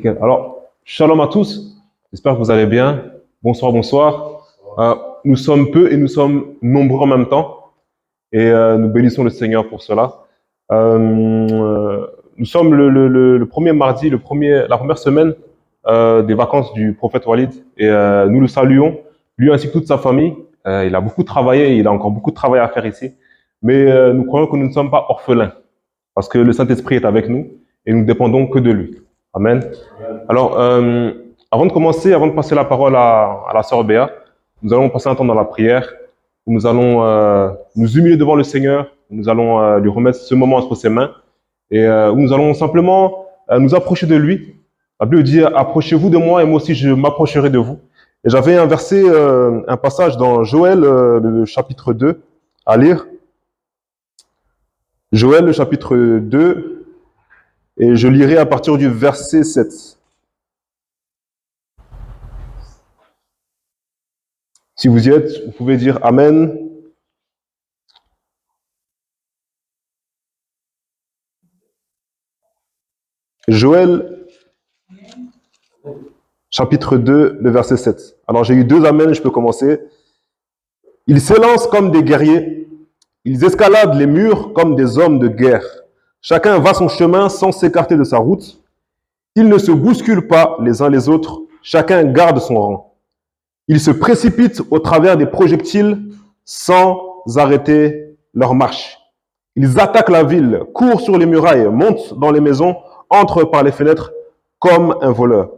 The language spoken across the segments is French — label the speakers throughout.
Speaker 1: Nickel. Alors, shalom à tous. J'espère que vous allez bien. Bonsoir, bonsoir. Nous sommes peu et nous sommes nombreux en même temps. Et nous bénissons le Seigneur pour cela. Nous sommes le premier mardi, la première semaine des vacances du prophète Walid. Et nous le saluons, lui ainsi que toute sa famille. Il a beaucoup travaillé, il a encore beaucoup de travail à faire ici. Mais nous croyons que nous ne sommes pas orphelins. Parce que le Saint-Esprit est avec nous et nous ne dépendons que de lui. Amen. Alors, avant de commencer, avant de passer la parole à la sœur Béa, nous allons passer un temps dans la prière où nous allons nous humilier devant le Seigneur, nous allons lui remettre ce moment entre ses mains et où nous allons simplement nous approcher de lui. La Bible dit « Approchez-vous de moi et moi aussi je m'approcherai de vous ». Et j'avais un verset, un passage dans Joël, le chapitre 2, à lire. Joël, le chapitre 2, et je lirai à partir du verset 7. Si vous y êtes, vous pouvez dire Amen. Joël, chapitre 2, le verset 7. Alors j'ai eu 2 Amen, je peux commencer. Ils s'élancent comme des guerriers, ils escaladent les murs comme des hommes de guerre. Chacun va son chemin sans s'écarter de sa route. Ils ne se bousculent pas les uns les autres, chacun garde son rang. Ils se précipitent au travers des projectiles sans arrêter leur marche. Ils attaquent la ville, courent sur les murailles, montent dans les maisons, entrent par les fenêtres comme un voleur.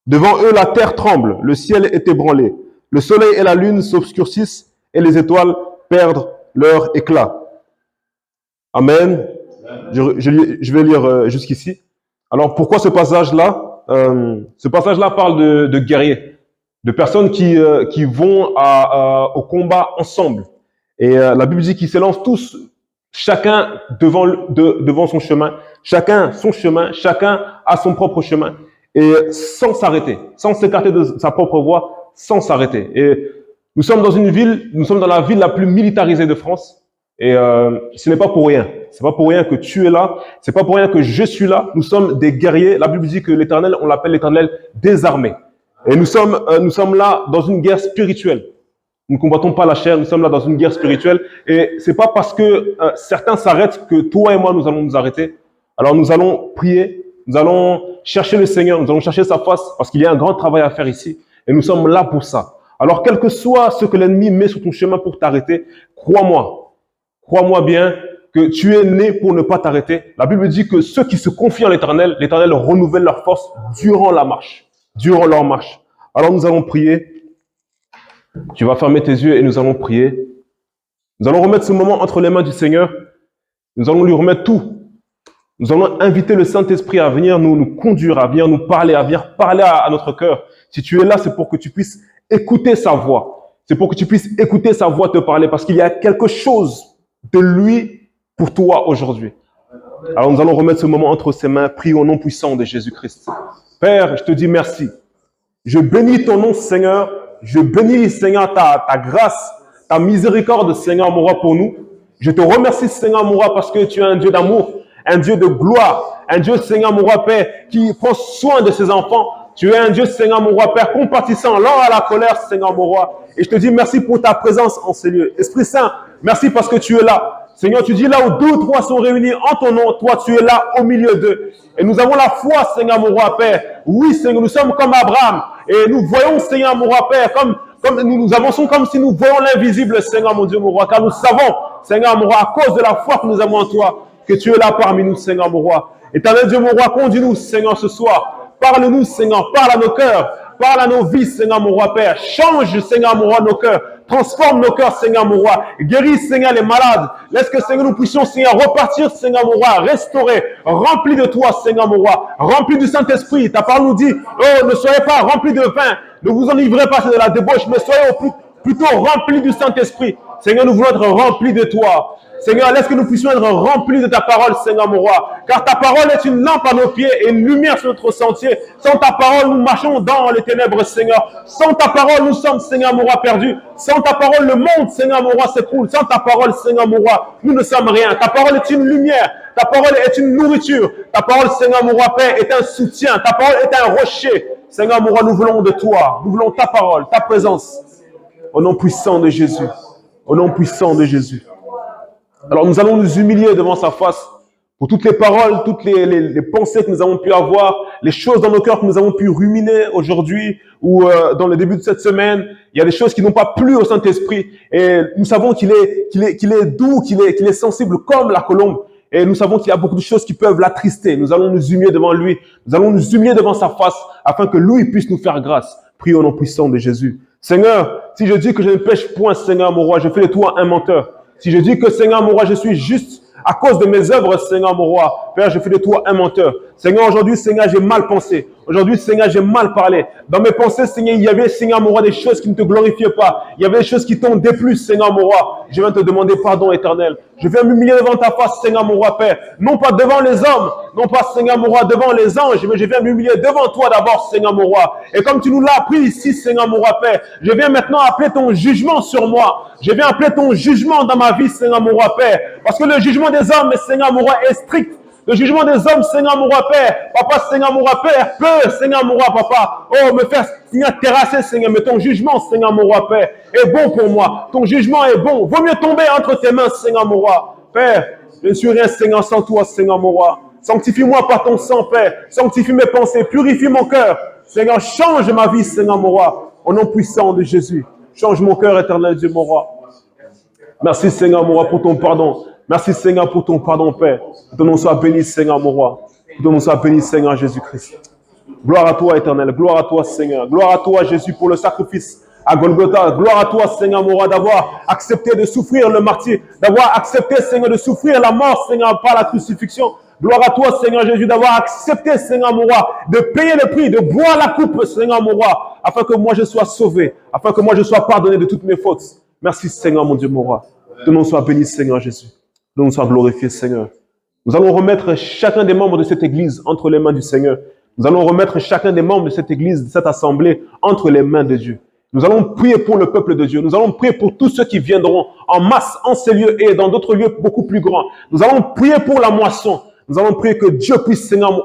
Speaker 1: Devant eux, la terre tremble, le ciel est ébranlé, le soleil et la lune s'obscurcissent et les étoiles perdent leur éclat. Amen. Je vais lire jusqu'ici. Alors, pourquoi ce passage-là Ce passage-là parle de guerriers, de personnes qui vont au combat ensemble. Et la Bible dit qu'ils s'élancent tous, chacun devant son chemin, chacun son chemin, chacun a son propre chemin, et sans s'arrêter, sans s'écarter de sa propre voie, sans s'arrêter. Et nous sommes dans la ville la plus militarisée de France. Et ce n'est pas pour rien. C'est pas pour rien que tu es là. C'est pas pour rien que je suis là. Nous sommes des guerriers. La Bible dit que l'Éternel, on l'appelle l'Éternel désarmé. Et nous sommes là dans une guerre spirituelle. Nous ne combattons pas la chair. Nous sommes là dans une guerre spirituelle. Et c'est pas parce que certains s'arrêtent que toi et moi nous allons nous arrêter. Alors nous allons prier. Nous allons chercher le Seigneur. Nous allons chercher sa face parce qu'il y a un grand travail à faire ici. Et nous sommes là pour ça. Alors quel que soit ce que l'ennemi met sur ton chemin pour t'arrêter, crois-moi bien que tu es né pour ne pas t'arrêter. La Bible dit que ceux qui se confient en l'Éternel, l'Éternel renouvelle leur force durant leur marche. Alors nous allons prier. Tu vas fermer tes yeux et nous allons prier. Nous allons remettre ce moment entre les mains du Seigneur. Nous allons lui remettre tout. Nous allons inviter le Saint-Esprit à venir nous conduire, à venir nous parler, à venir parler à notre cœur. Si tu es là, c'est pour que tu puisses écouter sa voix. C'est pour que tu puisses écouter sa voix te parler parce qu'il y a quelque chose de lui pour toi aujourd'hui. Alors nous allons remettre ce moment entre ses mains. Prie au nom puissant de Jésus-Christ. Père, je te dis merci. Je bénis ton nom, Seigneur. Je bénis, Seigneur, ta grâce, ta miséricorde, Seigneur, mon roi, pour nous. Je te remercie, Seigneur, mon roi, parce que tu es un Dieu d'amour, un Dieu de gloire, un Dieu, Seigneur, mon roi, Père, qui prend soin de ses enfants. Tu es un Dieu, Seigneur, mon roi, Père, compatissant, lent à la colère, Seigneur, mon roi. Et je te dis merci pour ta présence en ces lieux. Esprit Saint, merci parce que tu es là. Seigneur, tu dis là où 2 ou 3 sont réunis en ton nom, toi tu es là au milieu d'eux. Et nous avons la foi, Seigneur, mon roi, Père. Oui, Seigneur, nous sommes comme Abraham. Et nous voyons, Seigneur, mon roi, Père, comme nous avançons comme si nous voyons l'invisible, Seigneur, mon Dieu, mon roi. Car nous savons, Seigneur, mon roi, à cause de la foi que nous avons en toi, que tu es là parmi nous, Seigneur, mon roi. Éternel Dieu, mon roi, conduis-nous, Seigneur, ce soir. Parle-nous, Seigneur, parle à nos cœurs, parle à nos vies, Seigneur, mon roi, Père. Change, Seigneur, mon roi, nos cœurs. Transforme nos cœurs, Seigneur, mon roi. Guéris, Seigneur, les malades. Laisse que, Seigneur, nous puissions, Seigneur, repartir, Seigneur, mon roi, restaurer, rempli de toi, Seigneur, mon roi, rempli du Saint-Esprit. Ta parole nous dit, oh, ne soyez pas remplis de vin, ne vous enivrez pas de la débauche, mais soyez plutôt remplis du Saint-Esprit. Seigneur, nous voulons être remplis de toi. Seigneur, laisse que nous puissions être remplis de ta parole, Seigneur mon roi. Car ta parole est une lampe à nos pieds et une lumière sur notre sentier. Sans ta parole, nous marchons dans les ténèbres, Seigneur. Sans ta parole, nous sommes, Seigneur mon roi, perdus. Sans ta parole, le monde, Seigneur mon roi, s'écroule. Sans ta parole, Seigneur mon roi, nous ne sommes rien. Ta parole est une lumière. Ta parole est une nourriture. Ta parole, Seigneur mon roi, Père, est un soutien. Ta parole est un rocher. Seigneur mon roi, nous voulons de toi. Nous voulons ta parole, ta présence. Au nom puissant de Jésus. Au nom puissant de Jésus. Alors nous allons nous humilier devant sa face pour toutes les paroles, toutes les pensées que nous avons pu avoir, les choses dans nos cœurs que nous avons pu ruminer aujourd'hui ou dans le début de cette semaine. Il y a des choses qui n'ont pas plu au Saint-Esprit et nous savons qu'il est doux, qu'il est sensible comme la colombe. Et nous savons qu'il y a beaucoup de choses qui peuvent l'attrister. Nous allons nous humilier devant lui. Nous allons nous humilier devant sa face afin que lui puisse nous faire grâce. Prions au nom puissant de Jésus. Seigneur, si je dis que je ne pêche point, Seigneur mon roi, je fais de toi un menteur. Si je dis que, Seigneur mon roi, je suis juste à cause de mes œuvres, Seigneur mon roi, Père, je fais de toi un menteur. Seigneur, aujourd'hui, Seigneur, j'ai mal pensé. Aujourd'hui, Seigneur, j'ai mal parlé. Dans mes pensées, Seigneur, il y avait, Seigneur mon roi, des choses qui ne te glorifiaient pas. Il y avait des choses qui t'ont déplu, Seigneur mon roi. Je viens te demander pardon, éternel. Je viens m'humilier devant ta face, Seigneur mon roi, Père. Non pas devant les hommes, non pas, Seigneur mon roi, devant les anges, mais je viens m'humilier devant toi d'abord, Seigneur mon roi. Et comme tu nous l'as appris ici, Seigneur mon roi, Père, je viens maintenant appeler ton jugement sur moi. Je viens appeler ton jugement dans ma vie, Seigneur mon roi, Père. Parce que le jugement des hommes, Seigneur mon roi, est strict. Le jugement des hommes, Seigneur mon roi Père, Papa, Seigneur mon roi Père, peut, Seigneur mon roi Papa, oh, me faire, Seigneur, terrasser, Seigneur, mais ton jugement, Seigneur mon roi Père, est bon pour moi. Ton jugement est bon. Vaut mieux tomber entre tes mains, Seigneur mon roi. Père, je ne suis rien, Seigneur, sans toi, Seigneur mon roi. Sanctifie-moi par ton sang, Père. Sanctifie mes pensées, purifie mon cœur. Seigneur, change ma vie, Seigneur mon roi. Au nom puissant de Jésus, change mon cœur, éternel Dieu, mon roi. Merci, Seigneur mon roi, pour ton pardon. Merci, Seigneur, pour ton pardon, Père. Que ton nom soit béni, Seigneur, mon roi. Que ton nom soit béni, Seigneur Jésus-Christ. Gloire à toi, éternel. Gloire à toi, Seigneur. Gloire à toi, Jésus, pour le sacrifice à Golgotha. Gloire à toi, Seigneur, mon roi, d'avoir accepté de souffrir le martyre, d'avoir accepté, Seigneur, de souffrir la mort, Seigneur, par la crucifixion. Gloire à toi, Seigneur Jésus, d'avoir accepté, Seigneur, mon roi, de payer le prix, de boire la coupe, Seigneur, mon roi, afin que moi je sois sauvé, afin que moi je sois pardonné de toutes mes fautes. Merci, Seigneur, mon Dieu, mon roi. Que ton nom soit béni, Seigneur Jésus. Que ton nom soit glorifié, Seigneur. Nous allons remettre chacun des membres de cette église entre les mains du Seigneur. Nous allons remettre chacun des membres de cette église, de cette assemblée, entre les mains de Dieu. Nous allons prier pour le peuple de Dieu. Nous allons prier pour tous ceux qui viendront en masse en ces lieux et dans d'autres lieux beaucoup plus grands. Nous allons prier pour la moisson. Nous allons prier que Dieu puisse, Seigneur,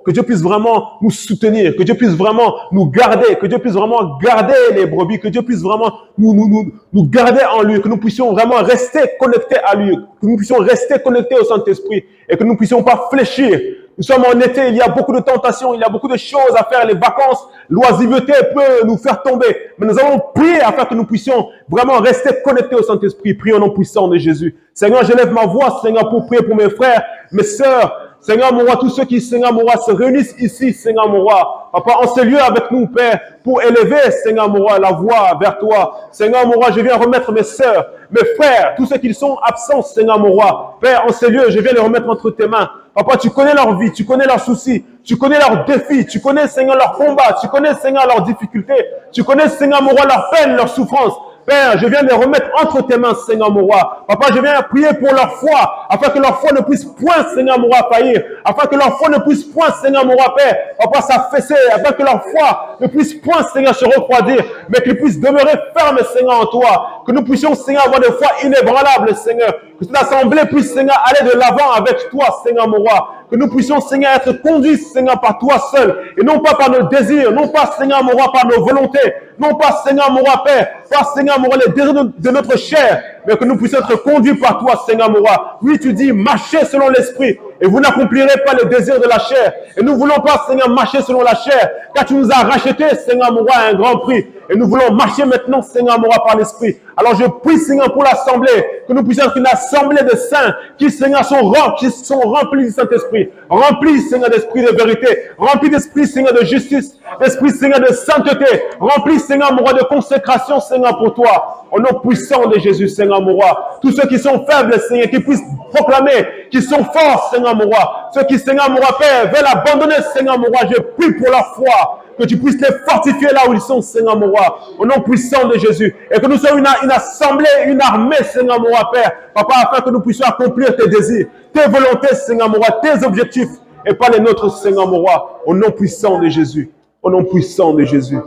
Speaker 1: que Dieu puisse vraiment nous soutenir, que Dieu puisse vraiment nous garder, que Dieu puisse vraiment garder les brebis, que Dieu puisse vraiment nous garder en lui, que nous puissions vraiment rester connectés à lui, que nous puissions rester connectés au Saint-Esprit et que nous ne puissions pas fléchir. Nous sommes en été, il y a beaucoup de tentations, il y a beaucoup de choses à faire, les vacances, l'oisiveté peut nous faire tomber. Mais nous allons prier afin que nous puissions vraiment rester connectés au Saint-Esprit. Prions au nom puissant de Jésus. Seigneur, je lève ma voix, Seigneur, pour prier pour mes frères, mes sœurs. Seigneur, mon roi, tous ceux qui, Seigneur, mon roi, se réunissent ici, Seigneur, mon roi. Papa, en ce lieu avec nous, Père, pour élever, Seigneur, mon roi, la voix vers toi. Seigneur, mon roi, je viens remettre mes sœurs, mes frères, tous ceux qui sont absents, Seigneur, mon roi. Père, en ce lieu, je viens les remettre entre tes mains. Papa, tu connais leur vie, tu connais leurs soucis, tu connais leurs défis, tu connais, Seigneur, leurs combats, tu connais, Seigneur, leurs difficultés, tu connais, Seigneur, mon roi, leurs peines, leurs souffrances. Père, je viens les remettre entre tes mains, Seigneur, mon roi. Papa, je viens prier pour leur foi, afin que leur foi ne puisse point, Seigneur, mon roi, faillir, afin que leur foi ne puisse point, Seigneur, mon roi, Père, Papa, s'affaisser, afin que leur foi ne puisse point, Seigneur, se refroidir, mais qu'ils puissent demeurer fermes, Seigneur, en toi, que nous puissions, Seigneur, avoir des foi inébranlables, Seigneur, que cette assemblée puisse, Seigneur, aller de l'avant avec toi, Seigneur, mon roi, que nous puissions, Seigneur, être conduits, Seigneur, par toi seul, et non pas par nos désirs, non pas, Seigneur, mon roi, par nos volontés, non pas, Seigneur, mon roi, Père, pas, Seigneur, mon roi, les désirs de notre chair, mais que nous puissions être conduits par toi, Seigneur, mon roi. Oui, tu dis, marchez selon l'esprit, et vous n'accomplirez pas les désirs de la chair. Et nous ne voulons pas, Seigneur, marcher selon la chair, car tu nous as rachetés, Seigneur, mon roi, à un grand prix. Et nous voulons marcher maintenant, Seigneur, mon roi, par l'esprit. Alors je prie, Seigneur, pour l'assemblée, que nous puissions être une assemblée de saints qui, Seigneur, sont remplis du Saint-Esprit, remplis, Seigneur, d'esprit de vérité, remplis d'esprit, Seigneur, de justice, d'esprit, Seigneur, de sainteté, remplis, Seigneur, mon roi, de consécration, Seigneur, pour toi. Au nom puissant de Jésus, Seigneur, mon roi. Tous ceux qui sont faibles, Seigneur, qui puissent proclamer, qui sont forts, Seigneur, mon roi. Ceux qui, Seigneur, mon roi, Père, veulent abandonner, Seigneur, mon roi. Je prie pour leur foi. roi. Que tu puisses les fortifier là où ils sont, Seigneur mon roi. Au nom puissant de Jésus. Et que nous soyons une assemblée, une armée, Seigneur mon roi, Père. Papa, afin que nous puissions accomplir tes désirs, tes volontés, Seigneur mon roi, tes objectifs. Et pas les nôtres, Seigneur mon roi. Au nom puissant de Jésus. Au nom puissant de Jésus.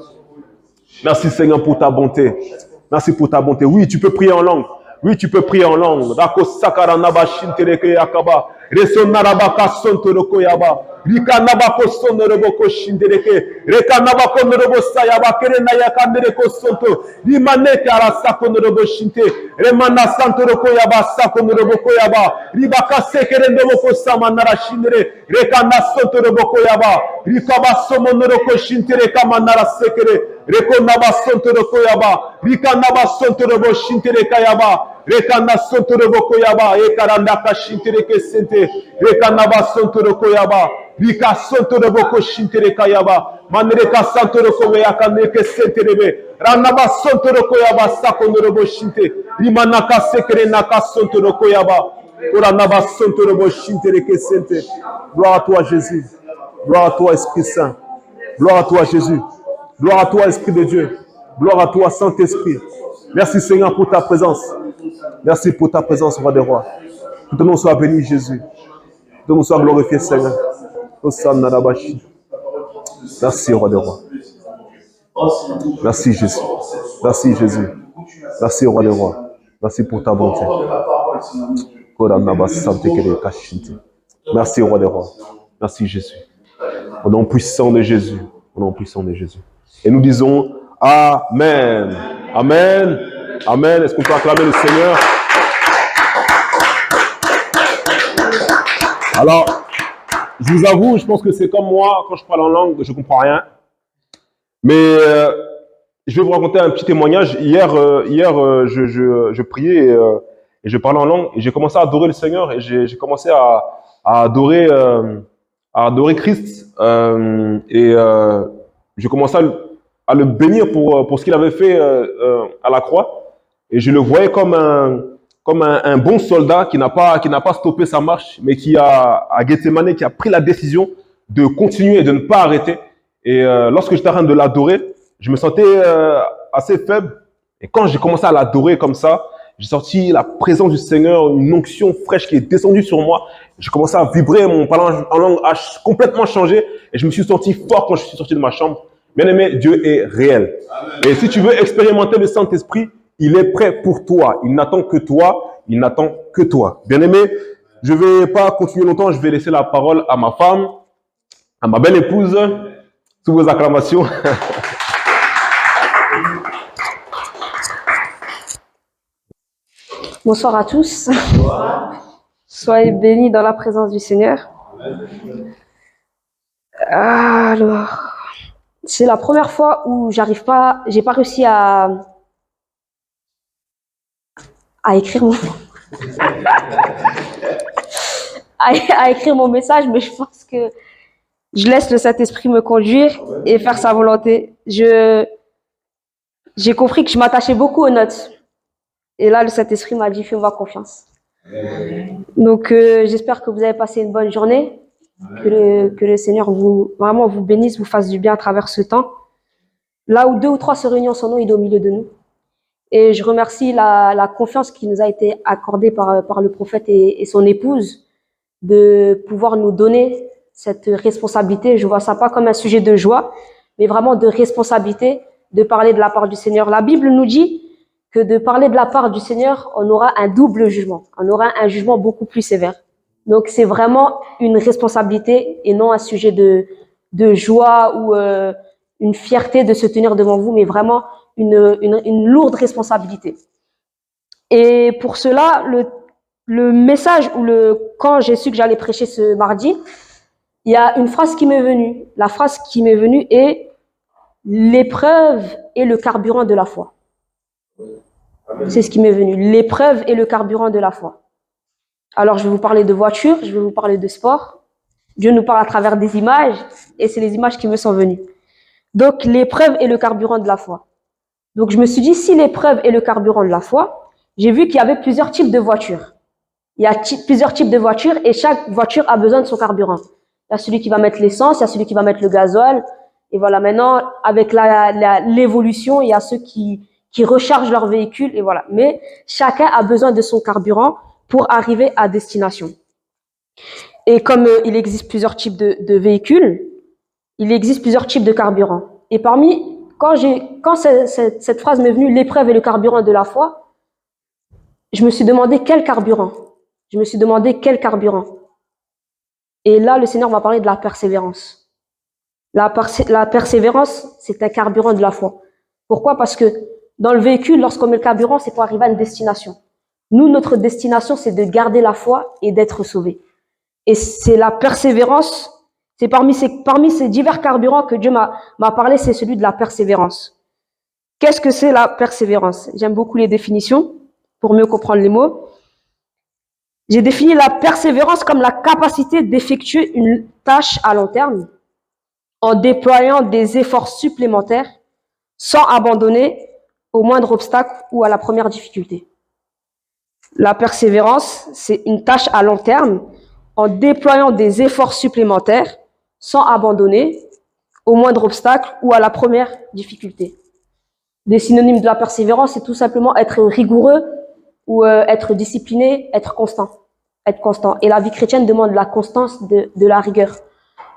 Speaker 1: Merci, Seigneur, pour ta bonté. Merci pour ta bonté. Oui, tu peux prier en langue. Oui, tu peux prier en langue. Dako sakara naba shintereke yakaba. Reso narabaka sontoroko yaba. Rika nabako sonoroboko shintereke. Reka nabako norobo sayaba. Kere nayaka nereko sonto. Rimane kara sako norobo shinte. Remana santoroko yaba. Sako noroboko yaba. Ribaka sekere ndoboko sama nara shindere. Reka nasontoroboko yaba. Rikaba somo noroko shintere kama nara sekere. Reko naba sontoroko yaba. Rika naba sontorobo shintere kayaba. Reka na sontoroboko yaba. Ekaranda ka shintere ke sente. Reka naba sontoroko yaba. Rika sontoroboko shintere kayaba. Manreka santoroko yaka neke sente rebe. Ranaba sontoroko yaba sakonorobo shinte. Rimanaka sekere naka sontoroko yaba. Oranaba sontorobo shintere ke sente. Gloire à toi Jésus. Gloire à toi Esprit Saint. Gloire à toi Jésus. Gloire à toi Esprit de Dieu. Gloire à toi Saint-Esprit. Merci Seigneur pour ta présence. Merci pour ta présence, Roi des Rois. Que ton nom soit béni, Jésus. Que ton nom soit glorifié, Seigneur. Merci, Roi des Rois. Merci, Jésus. Merci, Jésus. Merci, Roi des Rois. Merci pour ta bonté. Merci, Roi des Rois. Merci, Jésus. Au nom puissant de Jésus. Au nom puissant de Jésus. Et nous disons Amen. Amen. Amen. Est-ce qu'on peut acclamer le Seigneur? Alors, je vous avoue, je pense que c'est comme moi, quand je parle en langue, je ne comprends rien. Mais je vais vous raconter un petit témoignage. Hier, je priais et je parlais en langue et j'ai commencé à adorer le Seigneur et j'ai commencé à adorer Christ j'ai commencé à le bénir pour ce qu'il avait fait à la croix. Et je le voyais comme un bon soldat qui n'a pas stoppé sa marche, mais qui à Gethsemane, qui a pris la décision de continuer et de ne pas arrêter. Et lorsque j'étais en train de l'adorer, je me sentais assez faible. Et quand j'ai commencé à l'adorer comme ça, j'ai senti la présence du Seigneur, une onction fraîche qui est descendue sur moi. J'ai commencé à vibrer, mon parlant en langue a complètement changé. Et je me suis senti fort quand je suis sorti de ma chambre. Bien aimé, Dieu est réel. Amen. Et si tu veux expérimenter le Saint-Esprit, il est prêt pour toi. Il n'attend que toi. Il n'attend que toi. Bien aimé, je ne vais pas continuer longtemps. Je vais laisser la parole à ma femme, à ma belle épouse. Sous vos acclamations.
Speaker 2: Bonsoir à tous. Soyez bénis dans la présence du Seigneur. Alors, c'est la première fois où j'ai pas réussi à écrire à écrire mon message, mais je pense que je laisse le Saint-Esprit me conduire et faire sa volonté. J'ai compris que je m'attachais beaucoup aux notes. Et là, le Saint-Esprit m'a dit, fais-moi confiance. Donc, j'espère que vous avez passé une bonne journée. Que le Seigneur vous bénisse, vous fasse du bien à travers ce temps. Là où 2 ou 3 se réunissent en son nom, il est au milieu de nous. Et je remercie la confiance qui nous a été accordée par le prophète et son épouse de pouvoir nous donner cette responsabilité. Je vois ça pas comme un sujet de joie, mais vraiment de responsabilité de parler de la part du Seigneur. La Bible nous dit que de parler de la part du Seigneur, on aura un double jugement. On aura un jugement beaucoup plus sévère. Donc, c'est vraiment une responsabilité et non un sujet de joie ou une fierté de se tenir devant vous, mais vraiment une lourde responsabilité. Et pour cela, le message quand j'ai su que j'allais prêcher ce mardi, il y a une phrase qui m'est venue. La phrase qui m'est venue est « L'épreuve est le carburant de la foi ». C'est ce qui m'est venu. L'épreuve est le carburant de la foi. Alors, je vais vous parler de voiture, je vais vous parler de sport. Dieu nous parle à travers des images et c'est les images qui me sont venues. Donc, l'épreuve est le carburant de la foi. Donc, je me suis dit, si l'épreuve est le carburant de la foi, j'ai vu qu'il y avait plusieurs types de voitures. Il y a plusieurs types de voitures et chaque voiture a besoin de son carburant. Il y a celui qui va mettre l'essence, il y a celui qui va mettre le gasoil Et voilà, maintenant, avec l'évolution, il y a ceux qui rechargent leur véhicule, et voilà. Mais chacun a besoin de son carburant pour arriver à destination. Et comme il existe plusieurs types de véhicules, il existe plusieurs types de carburant. Et quand cette phrase m'est venue, l'épreuve est le carburant de la foi, je me suis demandé quel carburant. Je me suis demandé quel carburant. Et là, le Seigneur m'a parlé de la persévérance. La persévérance, c'est un carburant de la foi. Pourquoi? Parce que dans le véhicule, lorsqu'on met le carburant, c'est pour arriver à une destination. Nous, notre destination, c'est de garder la foi et d'être sauvés. Et c'est la persévérance, c'est parmi ces divers carburants que Dieu m'a parlé, c'est celui de la persévérance. Qu'est-ce que c'est la persévérance? J'aime beaucoup les définitions pour mieux comprendre les mots. J'ai défini la persévérance comme la capacité d'effectuer une tâche à long terme en déployant des efforts supplémentaires sans abandonner au moindre obstacle ou à la première difficulté. La persévérance, c'est une tâche à long terme en déployant des efforts supplémentaires sans abandonner au moindre obstacle ou à la première difficulté. Des synonymes de la persévérance, c'est tout simplement être rigoureux ou être discipliné, être constant. Être constant. Et la vie chrétienne demande la constance de la rigueur.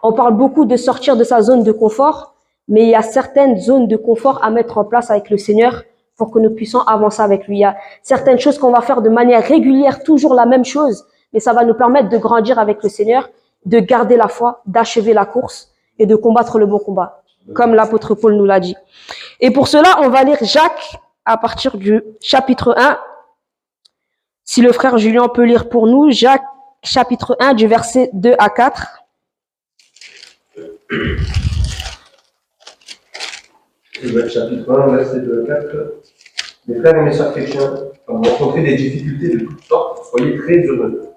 Speaker 2: On parle beaucoup de sortir de sa zone de confort, mais il y a certaines zones de confort à mettre en place avec le Seigneur pour que nous puissions avancer avec lui. Il y a certaines choses qu'on va faire de manière régulière, toujours la même chose, mais ça va nous permettre de grandir avec le Seigneur, de garder la foi, d'achever la course et de combattre le bon combat, comme l'apôtre Paul nous l'a dit. Et pour cela, on va lire Jacques à partir du chapitre 1. Si le frère Julien peut lire pour nous, Jacques chapitre 1 du verset 2 à 4.
Speaker 3: Jacques chapitre 1, verset 2 à 4. Mes frères et mes sœurs chrétiens, quand vous rencontrez des difficultés de toutes sortes, soyez très heureux.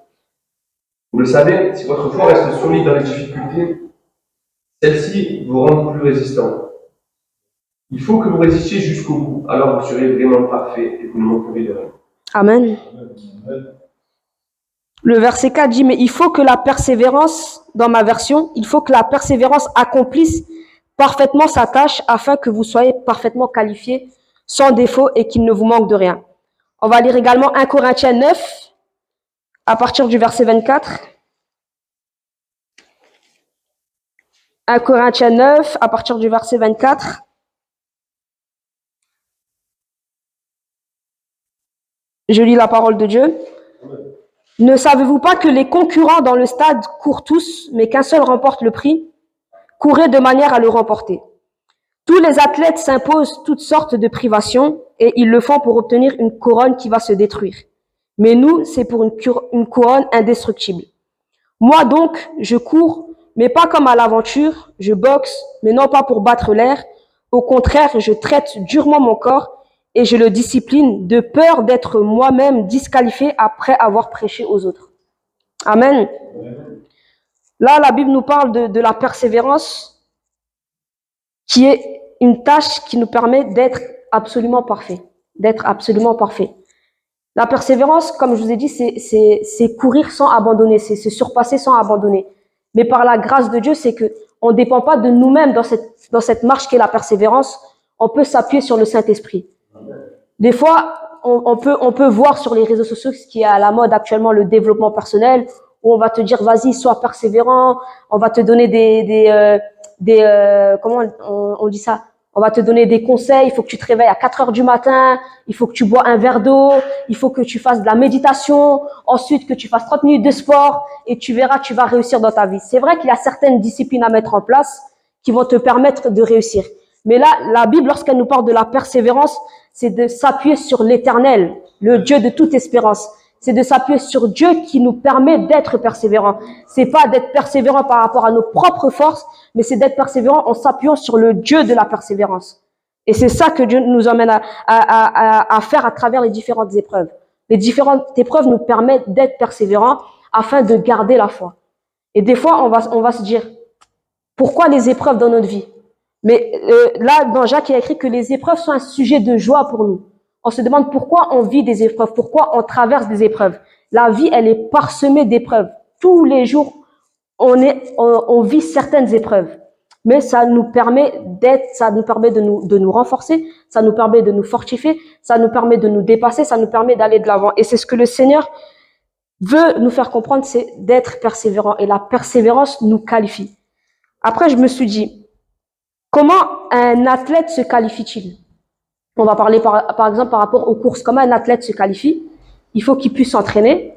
Speaker 3: Vous le savez, si votre foi reste solide dans les difficultés, celles-ci vous rendent plus résistants. Il faut que vous résistiez jusqu'au bout, alors vous serez vraiment parfait et vous ne manquerez de rien.
Speaker 2: Amen. Le verset 4 dit, mais il faut que la persévérance, dans ma version, il faut que la persévérance accomplisse parfaitement sa tâche afin que vous soyez parfaitement qualifiés, sans défaut et qu'il ne vous manque de rien. On va lire également 1 Corinthiens 9, à partir du verset 24. 1 Corinthiens 9, à partir du verset 24. Je lis la parole de Dieu. Ne savez-vous pas que les concurrents dans le stade courent tous, mais qu'un seul remporte le prix? Courez de manière à le remporter. Tous les athlètes s'imposent toutes sortes de privations et ils le font pour obtenir une couronne qui va se détruire. Mais nous, c'est pour une couronne indestructible. Moi donc, je cours, mais pas comme à l'aventure, je boxe, mais non pas pour battre l'air. Au contraire, je traite durement mon corps et je le discipline de peur d'être moi-même disqualifié après avoir prêché aux autres. Amen. Là, la Bible nous parle de la persévérance qui est une tâche qui nous permet d'être absolument parfait. D'être absolument parfait. La persévérance, comme je vous ai dit, c'est courir sans abandonner, c'est se surpasser sans abandonner. Mais par la grâce de Dieu, c'est que on ne dépend pas de nous-mêmes dans cette marche qu'est la persévérance. On peut s'appuyer sur le Saint-Esprit. Des fois, on peut voir sur les réseaux sociaux ce qui est à la mode actuellement, le développement personnel, où on va te dire, vas-y, sois persévérant, on va te donner comment on dit ça? On va te donner des conseils, il faut que tu te réveilles à 4 heures du matin, il faut que tu bois un verre d'eau, il faut que tu fasses de la méditation, ensuite que tu fasses 30 minutes de sport, et tu verras, tu vas réussir dans ta vie. C'est vrai qu'il y a certaines disciplines à mettre en place qui vont te permettre de réussir. Mais là, la Bible, lorsqu'elle nous parle de la persévérance, c'est de s'appuyer sur l'Éternel, le Dieu de toute espérance. C'est de s'appuyer sur Dieu qui nous permet d'être persévérants. C'est pas d'être persévérant par rapport à nos propres forces, mais c'est d'être persévérant en s'appuyant sur le Dieu de la persévérance. Et c'est ça que Dieu nous emmène à faire à travers les différentes épreuves. Les différentes épreuves nous permettent d'être persévérants afin de garder la foi. Et des fois, on va se dire, pourquoi les épreuves dans notre vie? Mais là, dans Jacques, il y a écrit que les épreuves sont un sujet de joie pour nous. On se demande pourquoi on vit des épreuves, pourquoi on traverse des épreuves. La vie, elle est parsemée d'épreuves. Tous les jours, on vit certaines épreuves. mais ça nous permet de nous renforcer, ça nous permet de nous fortifier, ça nous permet de nous dépasser, ça nous permet d'aller de l'avant. Et c'est ce que le Seigneur veut nous faire comprendre, c'est d'être persévérant. Et la persévérance nous qualifie. Après, je me suis dit, comment un athlète se qualifie-t-il? On va parler par exemple par rapport aux courses. Comment un athlète se qualifie? Il faut qu'il puisse s'entraîner.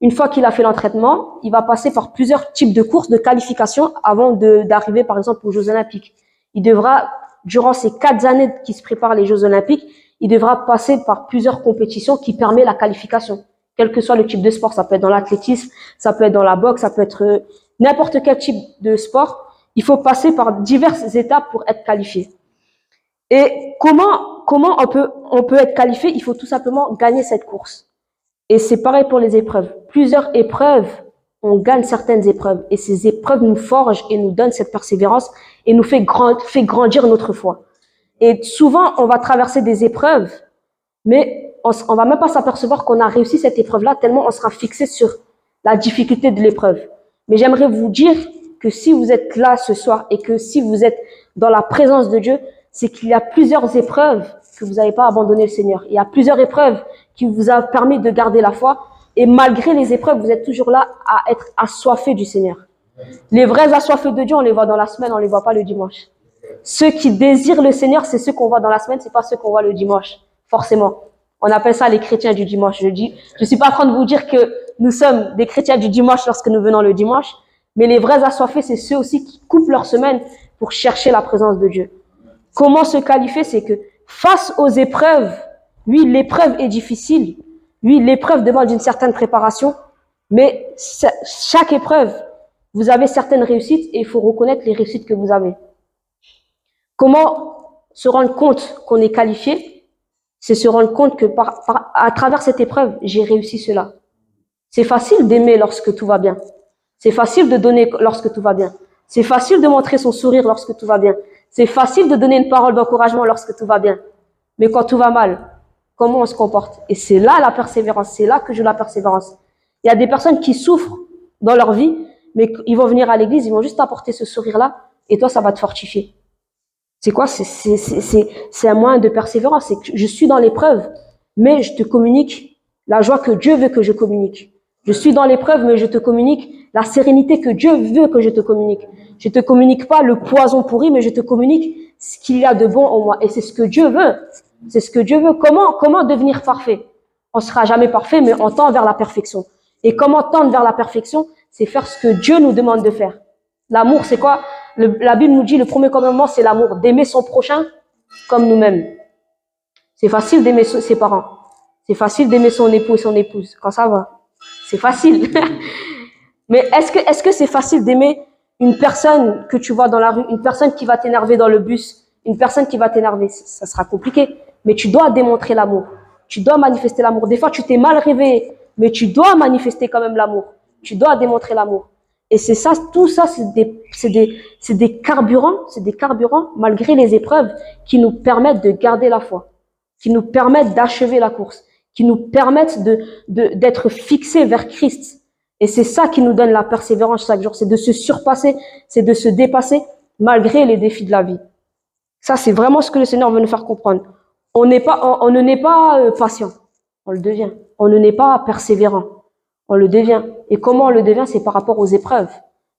Speaker 2: Une fois qu'il a fait l'entraînement, il va passer par plusieurs types de courses de qualification avant d'arriver par exemple aux Jeux Olympiques. Il devra, durant ces 4 années qui se préparent les Jeux Olympiques, il devra passer par plusieurs compétitions qui permettent la qualification. Quel que soit le type de sport, ça peut être dans l'athlétisme, ça peut être dans la boxe, ça peut être n'importe quel type de sport. Il faut passer par diverses étapes pour être qualifié. Et comment on peut être qualifié? Il faut tout simplement gagner cette course. Et c'est pareil pour les épreuves. Plusieurs épreuves, on gagne certaines épreuves. Et ces épreuves nous forgent et nous donnent cette persévérance et nous fait grandir notre foi. Et souvent, on va traverser des épreuves, mais on va même pas s'apercevoir qu'on a réussi cette épreuve-là tellement on sera fixé sur la difficulté de l'épreuve. Mais j'aimerais vous dire que si vous êtes là ce soir et que si vous êtes dans la présence de Dieu, c'est qu'il y a plusieurs épreuves que vous n'avez pas abandonné le Seigneur. Il y a plusieurs épreuves qui vous ont permis de garder la foi. Et malgré les épreuves, vous êtes toujours là à être assoiffés du Seigneur. Les vrais assoiffés de Dieu, on les voit dans la semaine, on les voit pas le dimanche. Ceux qui désirent le Seigneur, c'est ceux qu'on voit dans la semaine, c'est pas ceux qu'on voit le dimanche, forcément. On appelle ça les chrétiens du dimanche. Je suis pas en train de vous dire que nous sommes des chrétiens du dimanche lorsque nous venons le dimanche, mais les vrais assoiffés, c'est ceux aussi qui coupent leur semaine pour chercher la présence de Dieu. Comment se qualifier? C'est que face aux épreuves, oui, l'épreuve est difficile, oui, l'épreuve demande une certaine préparation, mais chaque épreuve, vous avez certaines réussites et il faut reconnaître les réussites que vous avez. Comment se rendre compte qu'on est qualifié? C'est se rendre compte que à travers cette épreuve, j'ai réussi cela. C'est facile d'aimer lorsque tout va bien. C'est facile de donner lorsque tout va bien. C'est facile de montrer son sourire lorsque tout va bien. C'est facile de donner une parole d'encouragement lorsque tout va bien. Mais quand tout va mal, comment on se comporte? Et c'est là la persévérance. C'est là que joue la persévérance. Il y a des personnes qui souffrent dans leur vie, mais ils vont venir à l'église, ils vont juste apporter ce sourire-là, et toi, ça va te fortifier. C'est quoi? C'est un moyen de persévérance. C'est que je suis dans l'épreuve, mais je te communique la joie que Dieu veut que je communique. Je suis dans l'épreuve, mais je te communique la sérénité que Dieu veut que je te communique. Je te communique pas le poison pourri, mais je te communique ce qu'il y a de bon en moi. Et c'est ce que Dieu veut. C'est ce que Dieu veut. Comment devenir parfait? On sera jamais parfait, mais on tend vers la perfection. Et comment tendre vers la perfection? C'est faire ce que Dieu nous demande de faire. L'amour, c'est quoi? La Bible nous dit, le premier commandement, c'est l'amour, d'aimer son prochain comme nous-mêmes. C'est facile d'aimer ses parents. C'est facile d'aimer son époux et son épouse, quand ça va. C'est facile. Mais est-ce que c'est facile d'aimer une personne que tu vois dans la rue, une personne qui va t'énerver dans le bus, une personne qui va t'énerver? Ça sera compliqué. Mais tu dois démontrer l'amour. Tu dois manifester l'amour. Des fois, tu t'es mal réveillé, mais tu dois manifester quand même l'amour. Tu dois démontrer l'amour. Et c'est ça, tout ça, c'est des carburants, malgré les épreuves, qui nous permettent de garder la foi, qui nous permettent d'achever la course, qui nous permettent d'être fixés vers Christ. Et c'est ça qui nous donne la persévérance chaque jour, c'est de se surpasser, c'est de se dépasser malgré les défis de la vie. Ça, c'est vraiment ce que le Seigneur veut nous faire comprendre. On ne naît pas patient, on le devient. On ne naît pas persévérant, on le devient. Et comment on le devient? C'est par rapport aux épreuves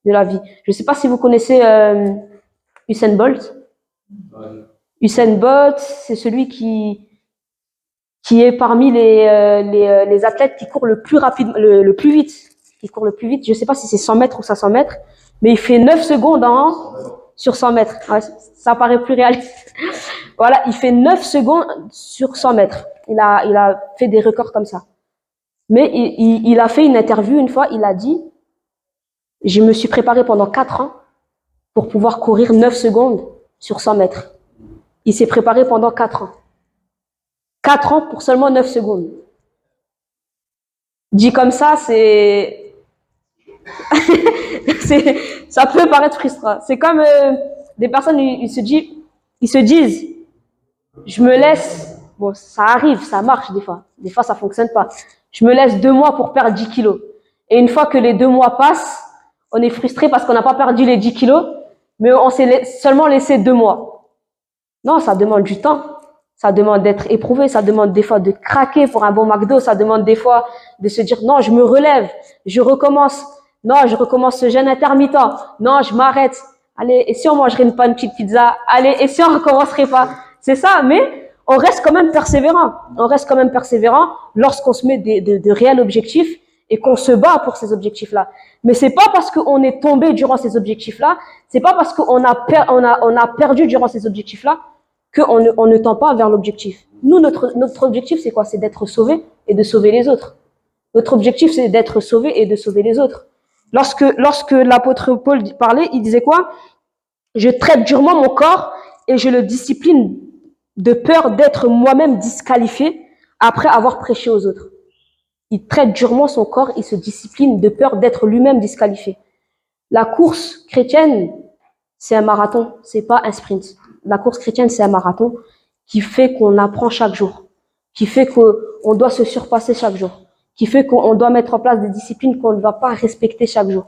Speaker 2: de la vie. Je ne sais pas si vous connaissez Usain Bolt. Usain Bolt, c'est celui qui est parmi les athlètes qui courent le plus rapide, le plus vite. Qui court le plus vite. Je ne sais pas si c'est 100 mètres ou 500 mètres, mais il fait 9 secondes sur 100 mètres. Ouais, ça paraît plus réaliste. Voilà, il fait 9 secondes sur 100 mètres. Il a fait des records comme ça. Mais il a fait une interview une fois, il a dit, je me suis préparé pendant 4 ans pour pouvoir courir 9 secondes sur 100 mètres. Il s'est préparé pendant 4 ans. 4 ans pour seulement 9 secondes. Dit comme ça, ça peut paraître frustrant. C'est comme des personnes, ils se disent, je me laisse, bon, ça arrive, ça marche des fois ça fonctionne pas. Je me laisse 2 mois pour perdre 10 kilos. Et une fois que les 2 mois passent, on est frustré parce qu'on n'a pas perdu les 10 kilos. mais on s'est seulement laissé 2 mois. Non, ça demande du temps. Ça demande d'être éprouvé. Ça demande des fois de craquer pour un bon McDo. Ça demande des fois de se dire, non, je me relève. Je recommence. Non, je recommence ce jeûne intermittent. Non, je m'arrête. Allez, et si on mangerait une petite pizza? Allez, et si on recommencerait pas? C'est ça, mais on reste quand même persévérant. On reste quand même persévérant lorsqu'on se met de réels objectifs et qu'on se bat pour ces objectifs-là. Mais c'est pas parce qu'on est tombé durant ces objectifs-là, c'est pas parce qu'on a perdu durant ces objectifs-là qu'on ne tend pas vers l'objectif. Nous, notre objectif, c'est quoi? C'est d'être sauvé et de sauver les autres. Notre objectif, c'est d'être sauvé et de sauver les autres. Lorsque l'apôtre Paul parlait, il disait quoi? Je traite durement mon corps et je le discipline de peur d'être moi-même disqualifié après avoir prêché aux autres. Il traite durement son corps, il se discipline de peur d'être lui-même disqualifié. La course chrétienne, c'est un marathon, c'est pas un sprint. La course chrétienne, c'est un marathon qui fait qu'on apprend chaque jour, qui fait qu'on doit se surpasser chaque jour, qui fait qu'on doit mettre en place des disciplines qu'on ne va pas respecter chaque jour.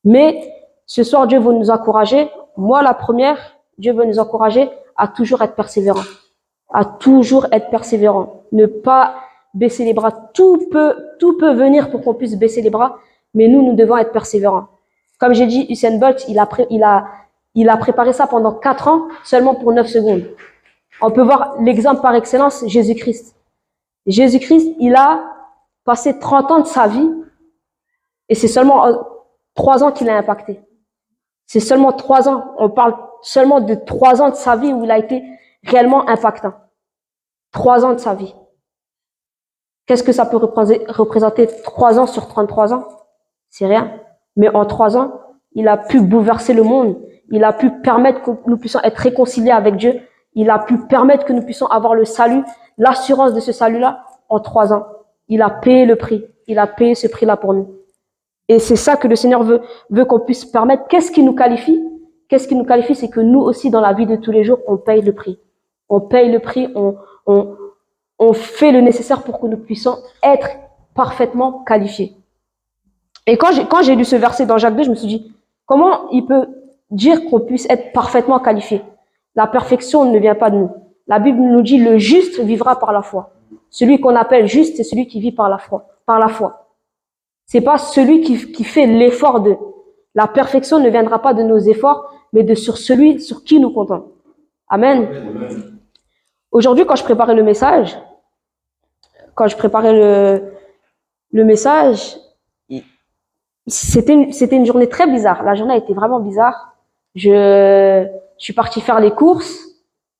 Speaker 2: Mais ce soir, Dieu veut nous encourager. Moi, la première, Dieu veut nous encourager à toujours être persévérant. À toujours être persévérant. Ne pas baisser les bras. Tout peut venir pour qu'on puisse baisser les bras, mais nous devons être persévérants. Comme j'ai dit, Usain Bolt, il a préparé ça pendant 4 ans, seulement pour 9 secondes. On peut voir l'exemple par excellence, Jésus-Christ. Jésus-Christ, il a passé 30 ans de sa vie, et c'est seulement 3 ans qu'il a impacté. C'est seulement 3 ans. On parle seulement de 3 ans de sa vie où il a été réellement impactant. 3 ans de sa vie. Qu'est-ce que ça peut représenter 3 ans sur 33 ans? C'est rien. Mais en 3 ans, il a pu bouleverser le monde. Il a pu permettre que nous puissions être réconciliés avec Dieu. Il a pu permettre que nous puissions avoir le salut, l'assurance de ce salut-là en 3 ans. Il a payé le prix. Il a payé ce prix-là pour nous. Et c'est ça que le Seigneur veut qu'on puisse permettre. Qu'est-ce qui nous qualifie? Qu'est-ce qui nous qualifie? C'est que nous aussi, dans la vie de tous les jours, on paye le prix. On paye le prix, on fait le nécessaire pour que nous puissions être parfaitement qualifiés. Et quand j'ai lu ce verset dans Jacques 2, je me suis dit, comment il peut dire qu'on puisse être parfaitement qualifié? La perfection ne vient pas de nous. La Bible nous dit, le juste vivra par la foi. Celui qu'on appelle juste, c'est celui qui vit par la foi. C'est pas celui qui fait l'effort de. La perfection ne viendra pas de nos efforts, mais de sur celui sur qui nous comptons. Amen. Aujourd'hui, quand je préparais le message, c'était une journée très bizarre. La journée a été vraiment bizarre. Je suis partie faire les courses.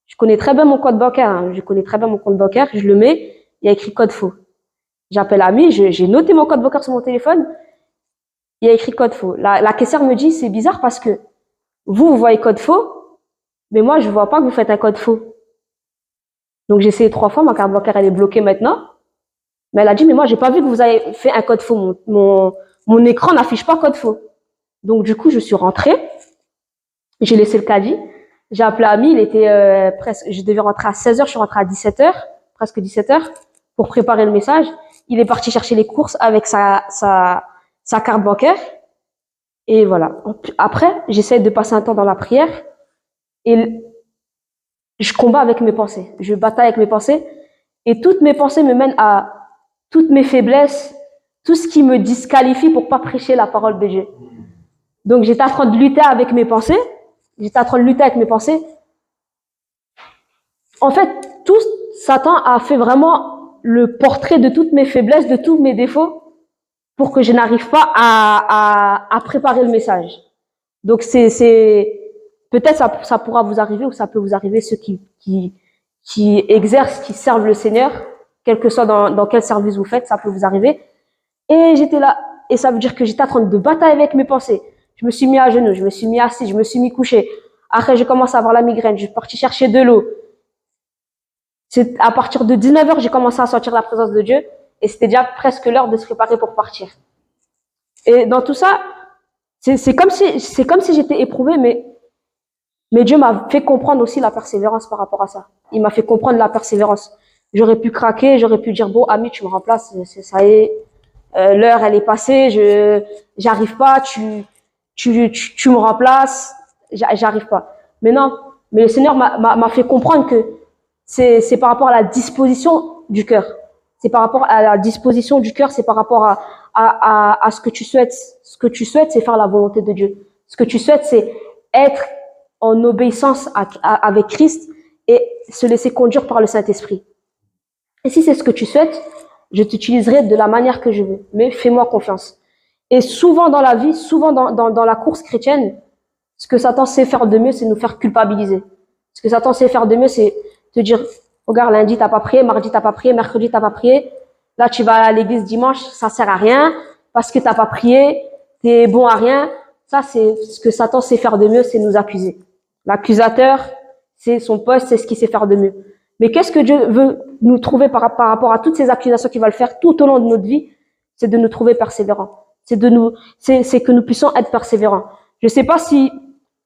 Speaker 2: Je connais très bien mon code bancaire. Je le mets. Il y a écrit code faux. J'appelle Ami, j'ai noté mon code bancaire sur mon téléphone. Il y a écrit code faux. La caissière me dit, c'est bizarre parce que vous voyez code faux, mais moi, je vois pas que vous faites un code faux. Donc, j'ai essayé 3 fois, ma carte bancaire, elle est bloquée maintenant. Mais elle a dit, mais moi, j'ai pas vu que vous avez fait un code faux. Mon écran n'affiche pas code faux. Donc, du coup, je suis rentrée. J'ai laissé le caddie. J'ai appelé Ami, il était presque, je devais rentrer à 16h, je suis rentrée à 17h, presque 17h, pour préparer le message. Il est parti chercher les courses avec sa carte bancaire. Et voilà. Après, j'essaie de passer un temps dans la prière et je combats avec mes pensées. Je bataille avec mes pensées et toutes mes pensées me mènent à toutes mes faiblesses, tout ce qui me disqualifie pour pas prêcher la parole de Dieu. Donc, j'étais en train de lutter avec mes pensées. En fait, tout Satan a fait vraiment le portrait de toutes mes faiblesses, de tous mes défauts, pour que je n'arrive pas à préparer le message. Donc peut-être ça pourra vous arriver ou ça peut vous arriver ceux qui exercent, qui servent le Seigneur, quel que soit dans quel service vous faites, ça peut vous arriver. Et j'étais là, et ça veut dire que j'étais en train de batailler avec mes pensées. Je me suis mis à genoux, je me suis mis assis, je me suis mis couché. Après, j'ai commencé à avoir la migraine, je suis partie chercher de l'eau. C'est à partir de 19h, j'ai commencé à sentir la présence de Dieu. Et c'était déjà presque l'heure de se préparer pour partir. Et dans tout ça, c'est comme si j'étais éprouvée, mais Dieu m'a fait comprendre aussi la persévérance par rapport à ça. Il m'a fait comprendre la persévérance. J'aurais pu craquer, j'aurais pu dire, bon, Ami, tu me remplaces, ça y est, l'heure, elle est passée, j'arrive pas, tu me remplaces. j'arrive pas. Mais non, mais le Seigneur m'a fait comprendre que c'est par rapport à la disposition du cœur. C'est par rapport à la disposition du cœur, c'est par rapport à ce que tu souhaites. Ce que tu souhaites, c'est faire la volonté de Dieu. Ce que tu souhaites, c'est être en obéissance avec Christ et se laisser conduire par le Saint-Esprit. Et si c'est ce que tu souhaites, je t'utiliserai de la manière que je veux. Mais fais-moi confiance. Et souvent dans la vie, souvent dans la course chrétienne, ce que Satan sait faire de mieux, c'est nous faire culpabiliser. Ce que Satan sait faire de mieux, c'est te dire, regarde, lundi, t'as pas prié, mardi, t'as pas prié, mercredi, t'as pas prié. Là, tu vas à l'église dimanche, ça sert à rien, parce que t'as pas prié, t'es bon à rien. Ça, c'est ce que Satan sait faire de mieux, c'est nous accuser. L'accusateur, c'est son poste, c'est ce qu'il sait faire de mieux. Mais qu'est-ce que Dieu veut nous trouver par rapport à toutes ces accusations qu'il va le faire tout au long de notre vie? C'est de nous trouver persévérants. C'est que nous puissions être persévérants. Je sais pas si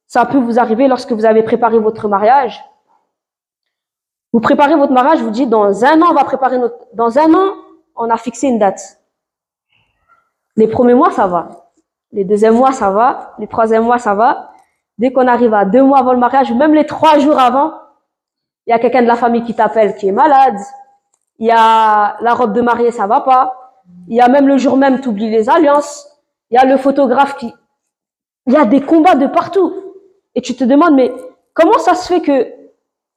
Speaker 2: ça peut vous arriver lorsque vous avez préparé votre mariage. Vous préparez votre mariage, vous dites, dans un an, on va préparer dans un an, on a fixé une date. Les premiers mois, ça va. Les deuxièmes mois, ça va. Les troisièmes mois, ça va. Dès qu'on arrive à 2 mois avant le mariage, ou même les 3 jours avant, il y a quelqu'un de la famille qui t'appelle qui est malade. Il y a la robe de mariée, ça va pas. Il y a même le jour même, tu oublies les alliances. Il y a le photographe qui... Il y a des combats de partout. Et tu te demandes, mais comment ça se fait que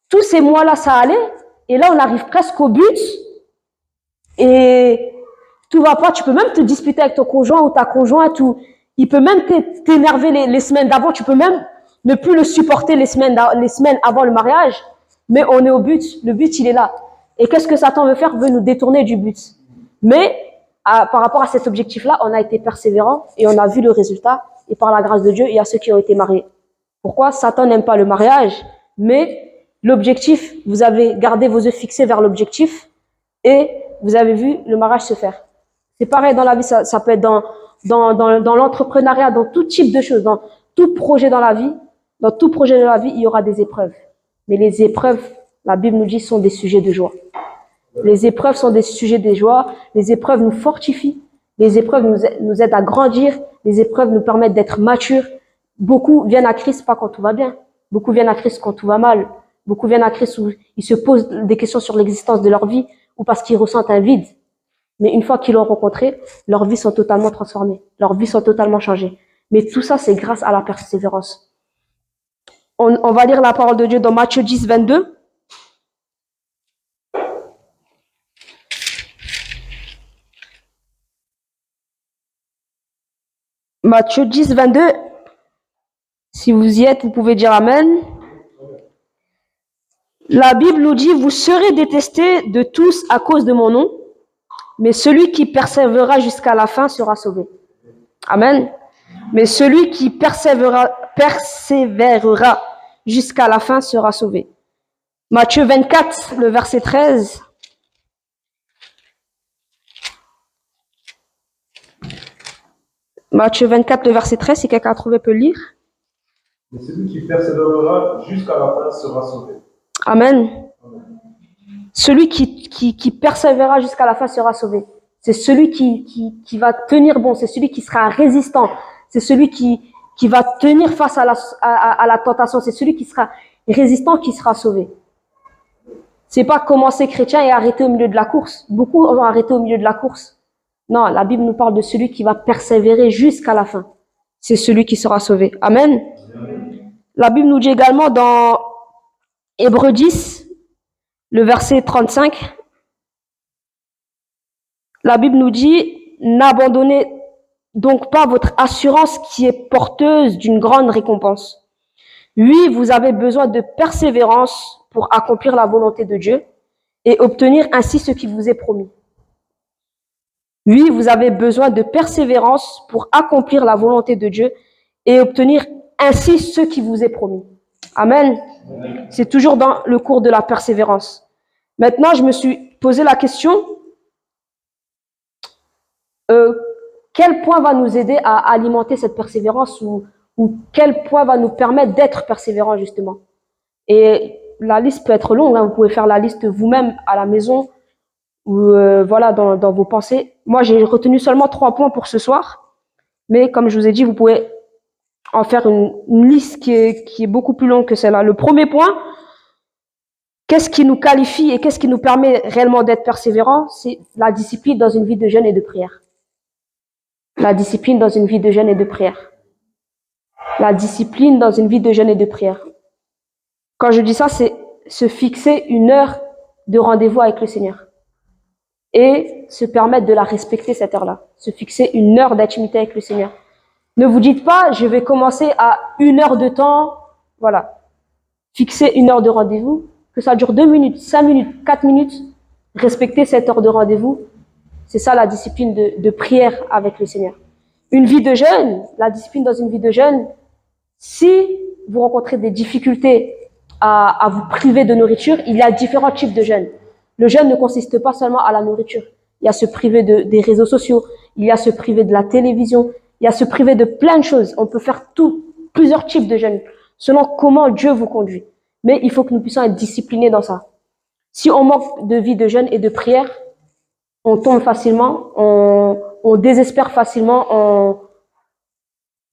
Speaker 2: tous ces mois-là, ça allait, et là, on arrive presque au but, et tout va pas. Tu peux même te disputer avec ton conjoint ou ta conjointe, ou il peut même t'énerver les semaines d'avant. Tu peux même ne plus le supporter les semaines avant le mariage, mais on est au but. Le but, il est là. Et qu'est-ce que Satan veut faire? Veut nous détourner du but. Mais par rapport à cet objectif-là, on a été persévérant et on a vu le résultat. Et par la grâce de Dieu, il y a ceux qui ont été mariés. Pourquoi? Satan n'aime pas le mariage, mais l'objectif, vous avez gardé vos yeux fixés vers l'objectif et vous avez vu le mariage se faire. C'est pareil dans la vie, ça peut être dans l'entrepreneuriat, dans tout type de choses, dans tout projet dans la vie. Dans tout projet de la vie, il y aura des épreuves. Mais les épreuves, la Bible nous dit, sont des sujets de joie. Les épreuves sont des sujets de joie. Les épreuves nous fortifient. Les épreuves nous aident à grandir. Les épreuves nous permettent d'être matures. Beaucoup viennent à Christ pas quand tout va bien. Beaucoup viennent à Christ quand tout va mal. Beaucoup viennent à Christ où ils se posent des questions sur l'existence de leur vie ou parce qu'ils ressentent un vide. Mais une fois qu'ils l'ont rencontré, leurs vies sont totalement transformées. Leurs vies sont totalement changées. Mais tout ça, c'est grâce à la persévérance. On va lire la parole de Dieu dans Matthieu 10, 22. Matthieu 10, 22. Si vous y êtes, vous pouvez dire Amen. La Bible nous dit, vous serez détestés de tous à cause de mon nom, mais celui qui persévérera jusqu'à la fin sera sauvé. Amen. Mais celui qui persévérera jusqu'à la fin sera sauvé. Matthieu 24, le verset 13. Matthieu 24, le verset 13, si quelqu'un a trouvé peut lire.
Speaker 1: Mais celui qui persévérera jusqu'à la fin sera sauvé.
Speaker 2: Amen. Celui qui persévérera jusqu'à la fin sera sauvé. C'est celui qui va tenir bon, c'est celui qui sera résistant, c'est celui qui va tenir face à la tentation, c'est celui qui sera résistant qui sera sauvé. C'est pas commencer chrétien et arrêter au milieu de la course. Beaucoup vont arrêter au milieu de la course. Non, la Bible nous parle de celui qui va persévérer jusqu'à la fin. C'est celui qui sera sauvé. Amen. La Bible nous dit également dans Hébreux 10, le verset 35, la Bible nous dit, n'abandonnez donc pas votre assurance qui est porteuse d'une grande récompense. Oui, vous avez besoin de persévérance pour accomplir la volonté de Dieu et obtenir ainsi ce qui vous est promis. Oui, vous avez besoin de persévérance pour accomplir la volonté de Dieu et obtenir ainsi ce qui vous est promis. Amen. C'est toujours dans le cours de la persévérance. Maintenant, je me suis posé la question, quel point va nous aider à alimenter cette persévérance ou quel point va nous permettre d'être persévérants justement? Et la liste peut être longue, hein, vous pouvez faire la liste vous-même à la maison ou voilà dans vos pensées. Moi, j'ai retenu seulement 3 points pour ce soir, mais comme je vous ai dit, vous pouvez en faire une liste qui est beaucoup plus longue que celle-là. Le premier point, qu'est-ce qui nous qualifie et qu'est-ce qui nous permet réellement d'être persévérants? C'est la discipline dans une vie de jeûne et de prière. La discipline dans une vie de jeûne et de prière. La discipline dans une vie de jeûne et de prière. Quand je dis ça, c'est se fixer une heure de rendez-vous avec le Seigneur. Et se permettre de la respecter, cette heure-là. Se fixer une heure d'intimité avec le Seigneur. Ne vous dites pas, je vais commencer à 1 heure de temps. Voilà. Fixez une heure de rendez-vous. Que ça dure 2 minutes, 5 minutes, 4 minutes. Respectez cette heure de rendez-vous. C'est ça la discipline de prière avec le Seigneur. Une vie de jeûne, la discipline dans une vie de jeûne, si vous rencontrez des difficultés à vous priver de nourriture, il y a différents types de jeûne. Le jeûne ne consiste pas seulement à la nourriture. Il y a se priver des réseaux sociaux, il y a se priver de la télévision, il y a se priver de plein de choses. On peut faire plusieurs types de jeûne, selon comment Dieu vous conduit. Mais il faut que nous puissions être disciplinés dans ça. Si on manque de vie de jeûne et de prière, on tombe facilement, on désespère facilement,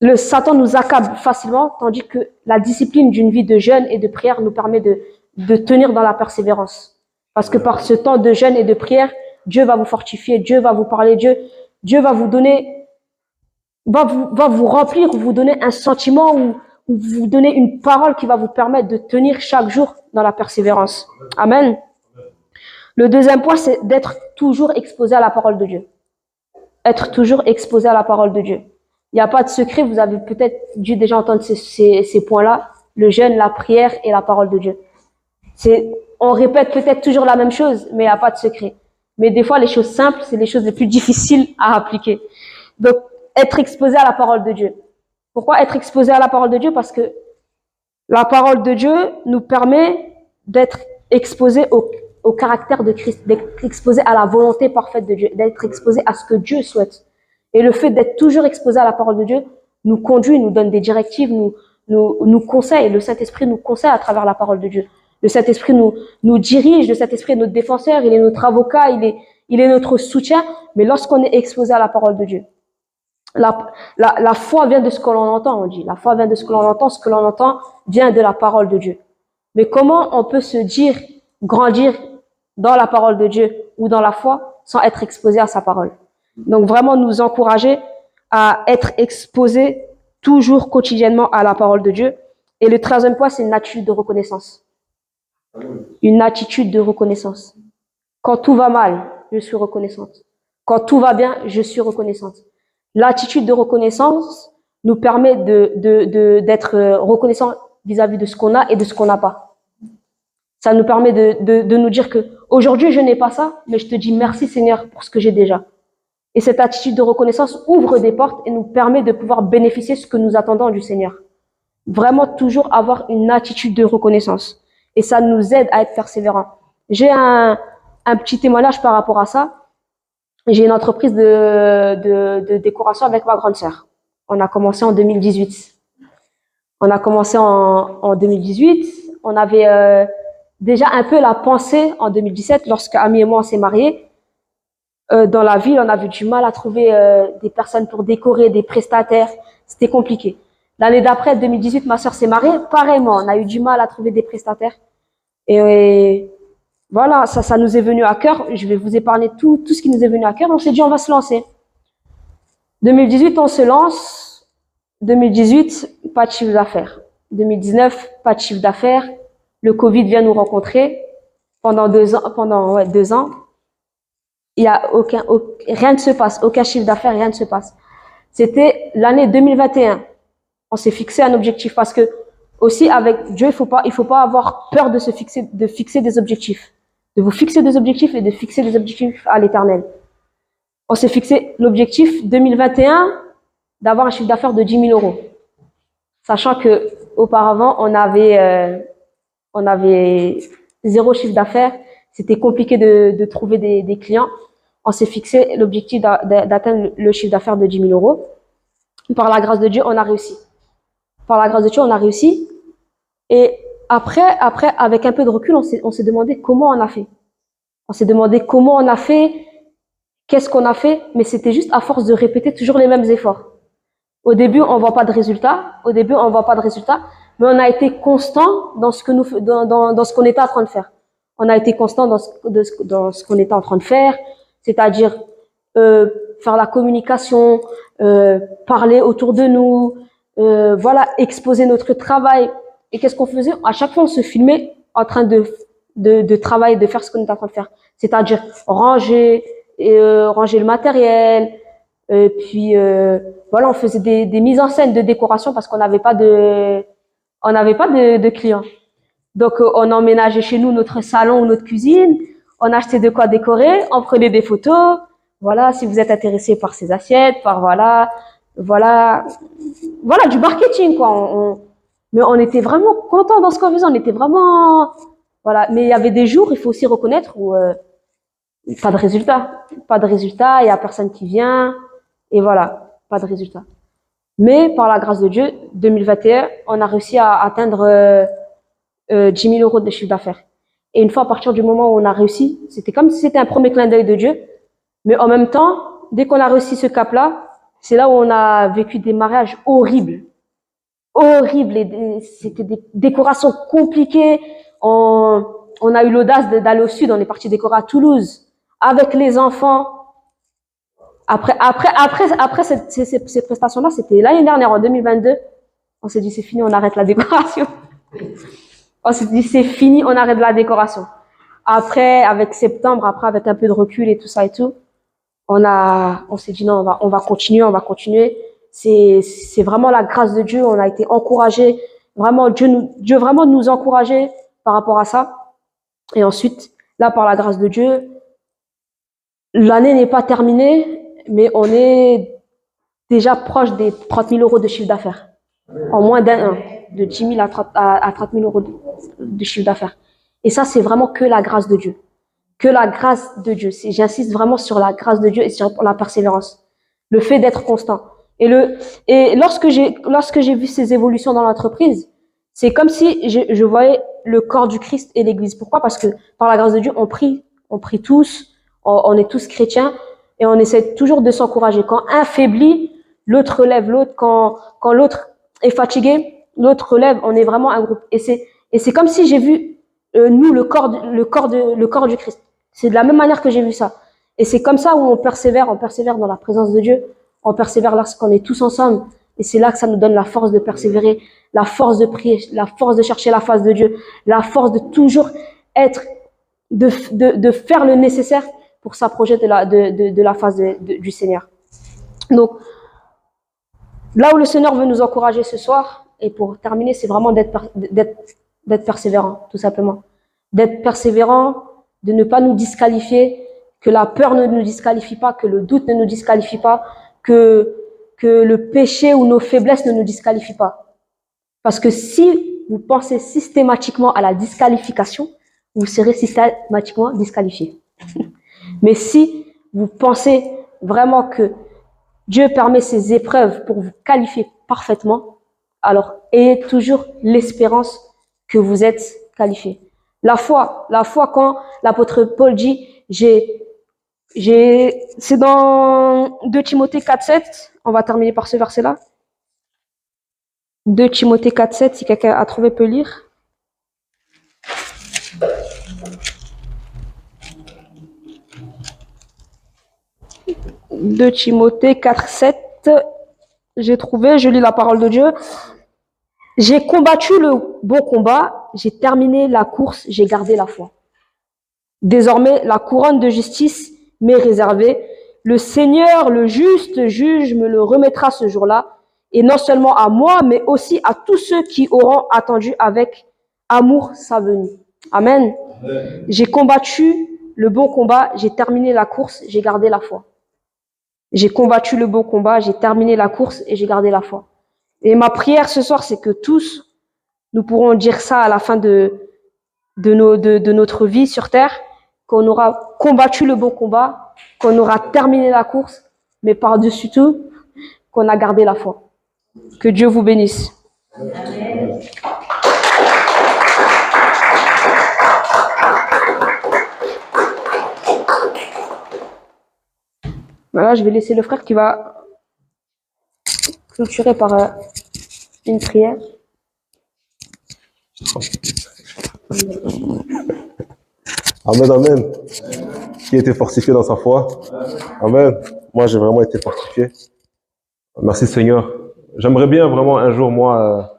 Speaker 2: le Satan nous accable facilement, tandis que la discipline d'une vie de jeûne et de prière nous permet de tenir dans la persévérance. Parce que par ce temps de jeûne et de prière, Dieu va vous fortifier, Dieu va vous parler, Dieu va vous donner, va vous remplir, vous donner un sentiment ou vous donner une parole qui va vous permettre de tenir chaque jour dans la persévérance. Amen. Le deuxième point, c'est d'être toujours exposé à la parole de Dieu. Être toujours exposé à la parole de Dieu. Il n'y a pas de secret, vous avez peut-être dû déjà entendre ces points-là, le jeûne, la prière et la parole de Dieu. On répète peut-être toujours la même chose, mais il n'y a pas de secret. Mais des fois, les choses simples, c'est les choses les plus difficiles à appliquer. Donc, être exposé à la parole de Dieu. Pourquoi être exposé à la parole de Dieu? Parce que la parole de Dieu nous permet d'être exposé au caractère de Christ, d'être exposé à la volonté parfaite de Dieu, d'être exposé à ce que Dieu souhaite. Et le fait d'être toujours exposé à la parole de Dieu nous conduit, nous donne des directives, nous conseille. Le Saint-Esprit nous conseille à travers la parole de Dieu. Le Saint-Esprit nous dirige, le Saint-Esprit est notre défenseur, il est notre avocat, il est notre soutien. Mais lorsqu'on est exposé à la parole de Dieu, la foi vient de ce que l'on entend, on dit. La foi vient de ce que l'on entend, ce que l'on entend vient de la parole de Dieu. Mais comment on peut se dire, grandir dans la parole de Dieu ou dans la foi sans être exposé à sa parole? Donc vraiment nous encourager à être exposés toujours quotidiennement à la parole de Dieu. Et le troisième point, c'est une attitude de reconnaissance. Une attitude de reconnaissance. Quand tout va mal, je suis reconnaissante. Quand tout va bien, je suis reconnaissante. L'attitude de reconnaissance nous permet d'être reconnaissant vis-à-vis de ce qu'on a et de ce qu'on n'a pas. Ça nous permet de nous dire que aujourd'hui je n'ai pas ça, mais je te dis merci Seigneur pour ce que j'ai déjà. Et cette attitude de reconnaissance ouvre des portes et nous permet de pouvoir bénéficier de ce que nous attendons du Seigneur. Vraiment toujours avoir une attitude de reconnaissance. Et ça nous aide à être persévérants. J'ai un petit témoignage par rapport à ça. J'ai une entreprise de décoration avec ma grande sœur. On a commencé en 2018. On a commencé en 2018. On avait déjà un peu la pensée en 2017 lorsque Ami et moi on s'est mariés. Dans la ville, on avait du mal à trouver des personnes pour décorer, des prestataires. C'était compliqué. L'année d'après, 2018, ma sœur s'est mariée. Pareillement, on a eu du mal à trouver des prestataires. Et voilà, ça nous est venu à cœur. Je vais vous épargner tout ce qui nous est venu à cœur. On s'est dit, on va se lancer. 2018, on se lance. 2018, pas de chiffre d'affaires. 2019, pas de chiffre d'affaires. Le Covid vient nous rencontrer pendant 2 ans. Il y a rien ne se passe, aucun chiffre d'affaires, rien ne se passe. C'était l'année 2021. On s'est fixé un objectif parce que aussi avec Dieu, il faut pas avoir peur de fixer des objectifs, de vous fixer des objectifs et de fixer des objectifs à l'Éternel. On s'est fixé l'objectif 2021 d'avoir un chiffre d'affaires de 10 000 €, sachant que auparavant on avait 0 chiffre d'affaires. C'était compliqué de trouver des clients. On s'est fixé l'objectif d'atteindre le chiffre d'affaires de 10 000 €. Par la grâce de Dieu, on a réussi. Par la grâce de Dieu, on a réussi. Et après, avec un peu de recul, on s'est demandé comment on a fait. On s'est demandé comment on a fait, qu'est-ce qu'on a fait, mais c'était juste à force de répéter toujours les mêmes efforts. Au début, on voit pas de résultats. Au début, on voit pas de résultats. Mais on a été constant dans ce que dans ce qu'on était en train de faire. On a été constant dans ce qu'on était en train de faire. C'est-à-dire, faire la communication, parler autour de nous, voilà, exposer notre travail. Et qu'est-ce qu'on faisait? À chaque fois, on se filmait en train de travailler, de faire ce qu'on était en train de faire. C'est-à-dire ranger, ranger le matériel, puis voilà, on faisait des mises en scène de décoration parce qu'on n'avait pas de clients. Donc on emménageait chez nous notre salon ou notre cuisine, on achetait de quoi décorer, on prenait des photos. Voilà, si vous êtes intéressé par ces assiettes, par voilà du marketing quoi. Mais on était vraiment content dans ce qu'on faisait, on était vraiment voilà. Mais il y avait des jours, il faut aussi reconnaître où pas de résultat, il y a personne qui vient et voilà, pas de résultat. Mais par la grâce de Dieu, 2021, on a réussi à atteindre 10 000 euros de chiffre d'affaires. Et une fois à partir du moment où on a réussi, c'était comme si c'était un premier clin d'œil de Dieu. Mais en même temps, dès qu'on a réussi ce cap-là, c'est là où on a vécu des mariages horribles. Horribles. C'était des décorations compliquées. On a eu l'audace d'aller au sud, on est parti décorer à Toulouse avec les enfants. Après ces prestations-là, c'était l'année dernière, en 2022. On s'est dit, c'est fini, on arrête la décoration. On s'est dit, c'est fini, on arrête la décoration. Après, avec septembre, après, avec un peu de recul et tout ça et tout, on s'est dit, non, on va continuer. C'est vraiment la grâce de Dieu. On a été encouragés. Vraiment, Dieu vraiment nous encourageait par rapport à ça. Et ensuite, là, par la grâce de Dieu, l'année n'est pas terminée, mais on est déjà proche des 30 000 euros de chiffre d'affaires. En moins d'un an, de 10 000 à 30 000 euros de chiffre d'affaires. Et ça, c'est vraiment que la grâce de Dieu. Que la grâce de Dieu. J'insiste vraiment sur la grâce de Dieu et sur la persévérance. Le fait d'être constant. Et lorsque j'ai vu ces évolutions dans l'entreprise, c'est comme si je voyais le corps du Christ et l'Église. Pourquoi? Parce que par la grâce de Dieu, on prie tous, on est tous chrétiens et on essaie toujours de s'encourager. Quand un faiblit, l'autre relève l'autre. Quand l'autre est fatigué, l'autre relève. On est vraiment un groupe. Et c'est comme si j'ai vu nous le corps du Christ. C'est de la même manière que j'ai vu ça. Et c'est comme ça où on persévère dans la présence de Dieu. On persévère lorsqu'on est tous ensemble. Et c'est là que ça nous donne la force de persévérer, la force de prier, la force de chercher la face de Dieu, la force de toujours être, de faire le nécessaire pour s'approcher de la face du Seigneur. Donc, là où le Seigneur veut nous encourager ce soir, et pour terminer, c'est vraiment d'être persévérant, tout simplement. D'être persévérant, de ne pas nous disqualifier, que la peur ne nous disqualifie pas, que le doute ne nous disqualifie pas, que le péché ou nos faiblesses ne nous disqualifient pas. Parce que si vous pensez systématiquement à la disqualification, vous serez systématiquement disqualifié. Mais si vous pensez vraiment que Dieu permet ces épreuves pour vous qualifier parfaitement, alors ayez toujours l'espérance que vous êtes qualifié. La foi quand l'apôtre Paul dit, c'est dans 2 Timothée 4:7, on va terminer par ce verset-là. 2 Timothée 4:7, si quelqu'un a trouvé peut lire. « 2 Timothée 4:7, j'ai trouvé, je lis la parole de Dieu. « J'ai combattu le bon combat, j'ai terminé la course, j'ai gardé la foi. Désormais, la couronne de justice m'est réservée. Le Seigneur, le juste juge, me le remettra ce jour-là, et non seulement à moi, mais aussi à tous ceux qui auront attendu avec amour sa venue. » Amen. Amen. J'ai combattu le bon combat, j'ai terminé la course, j'ai gardé la foi. J'ai combattu le bon combat, j'ai terminé la course et j'ai gardé la foi. Et ma prière ce soir, c'est que tous, nous pourrons dire ça à la fin de notre vie sur terre, qu'on aura combattu le bon combat, qu'on aura terminé la course, mais par-dessus tout, qu'on a gardé la foi. Que Dieu vous bénisse. Amen. Voilà, je vais laisser le frère qui va clôturer par une prière.
Speaker 1: Amen, amen. Qui a été fortifié dans sa foi? Amen. Moi, j'ai vraiment été fortifié. Merci Seigneur. J'aimerais bien vraiment un jour, moi,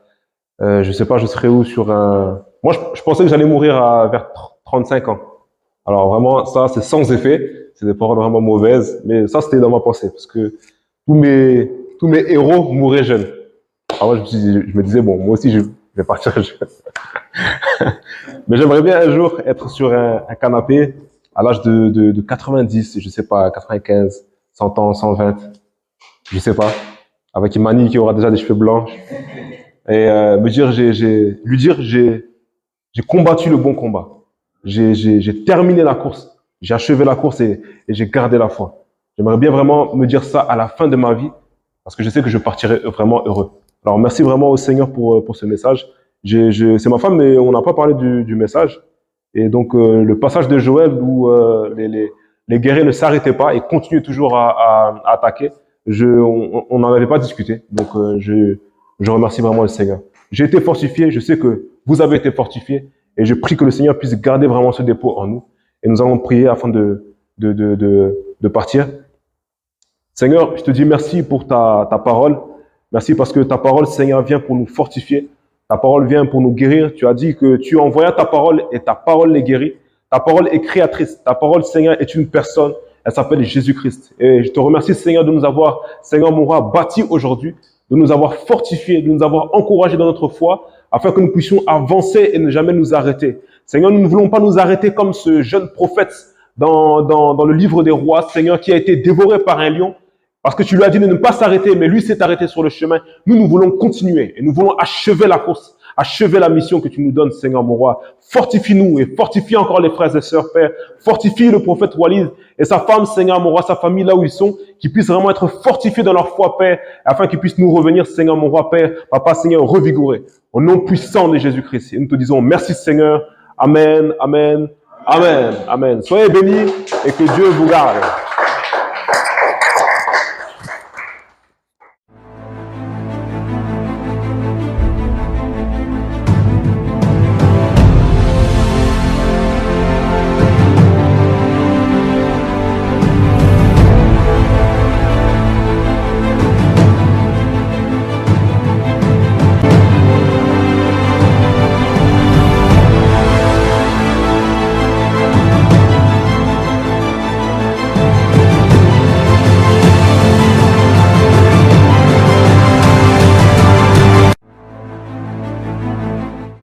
Speaker 1: je sais pas, je serais où sur un... Moi, je pensais que j'allais mourir vers 35 ans. Alors vraiment, ça, c'est sans effet. C'est des paroles vraiment mauvaises. Mais ça, c'était dans ma pensée. Parce que tous mes héros mouraient jeunes. Alors moi, je me disais, bon, moi aussi, je vais partir jeune. Mais j'aimerais bien un jour être sur un canapé à l'âge de 90, je sais pas, 95, 100 ans, 120, je sais pas, avec une manie qui aura déjà des cheveux blancs. Et me dire, lui dire, j'ai combattu le bon combat. J'ai terminé la course. J'ai achevé la course et j'ai gardé la foi. J'aimerais bien vraiment me dire ça à la fin de ma vie, parce que je sais que je partirai vraiment heureux. Alors merci vraiment au Seigneur pour ce message. C'est ma femme, mais on n'a pas parlé du message. Et donc le passage de Joël où les guerriers ne s'arrêtaient pas et continuaient toujours à attaquer, on n'en avait pas discuté. Donc je remercie vraiment le Seigneur. J'ai été fortifié, je sais que vous avez été fortifiés, et je prie que le Seigneur puisse garder vraiment ce dépôt en nous. Et nous allons prier afin de partir. Seigneur, je te dis merci pour ta parole. Merci parce que ta parole, Seigneur, vient pour nous fortifier. Ta parole vient pour nous guérir. Tu as dit que tu envoyas ta parole et ta parole les guérit. Ta parole est créatrice. Ta parole, Seigneur, est une personne. Elle s'appelle Jésus-Christ. Et je te remercie, Seigneur, de nous avoir, Seigneur, mon roi, bâti aujourd'hui, de nous avoir fortifiés, de nous avoir encouragés dans notre foi, afin que nous puissions avancer et ne jamais nous arrêter. Seigneur, nous ne voulons pas nous arrêter comme ce jeune prophète dans le livre des rois, Seigneur, qui a été dévoré par un lion, parce que tu lui as dit de ne pas s'arrêter, mais lui s'est arrêté sur le chemin. Nous voulons continuer et nous voulons achever la course, achever la mission que tu nous donnes, Seigneur, mon roi. Fortifie-nous et fortifie encore les frères et sœurs, Père. Fortifie le prophète Walid et sa femme, Seigneur, mon roi, sa famille là où ils sont, qu'ils puissent vraiment être fortifiés dans leur foi, Père, afin qu'ils puissent nous revenir, Seigneur, mon roi, Père, Papa, Seigneur, revigorés. Au nom puissant de Jésus-Christ. Et nous te disons merci, Seigneur. Amen, amen, amen, amen. Soyez bénis et que Dieu vous garde.